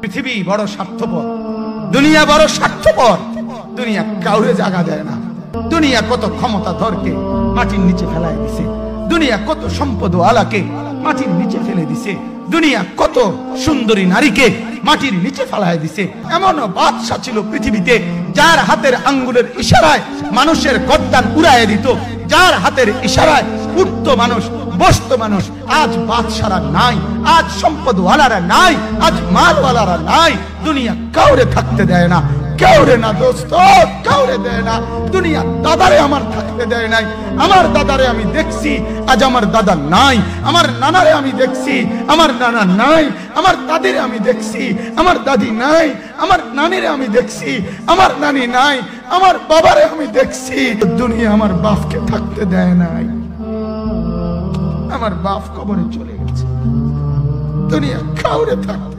পৃথিবী বড় স্বার্থপর, দুনিয়া বড় স্বার্থপর। দুনিয়া কাউরে জায়গা দেয় না। দুনিয়া কত ক্ষমতাধরকে মাটির নিচে ফেলায় দিছে, দুনিয়া কত সম্পদ আলাকে মাটির নিচে ফেলে দিছে, দুনিয়া কত সুন্দরী নারীকে মাটির নিচে ফেলায় দিছে। এমন বাদশা ছিল পৃথিবীতে যার হাতের আঙ্গুলের ইশারায় মানুষের গর্দান উড়াইয়া দিত, যার হাতের ইশারায় উঠতো মানুষ, বসতো মানুষ। আজ বাদশারা নাই, আজ সম্পদওয়ালারা নাই, আজ মালওয়ালারা নাই। দুনিয়া কাউরে থাকতে দেয় না, কাউরে না দোস্ত, কাউরে দেয় না। দুনিয়া দাদারে আমার থাকতে দেয় নাই। আমার দাদারে আমি দেখছি, আজ আমার দাদা নাই। আমার নানারে আমি দেখছি, আমার নানা নাই। আমার দাদিরে আমি দেখছি, আমার দাদি নাই। আমার নানিরে আমি দেখছি, আমার নানি নাই। আমার বাবারে আমি দেখছি। দুনিয়া আমার বাপকে থাকতে দেয় নাই। আমার বাপ কবরে চলে গেছে। দুনিয়া কাউরে থাকতে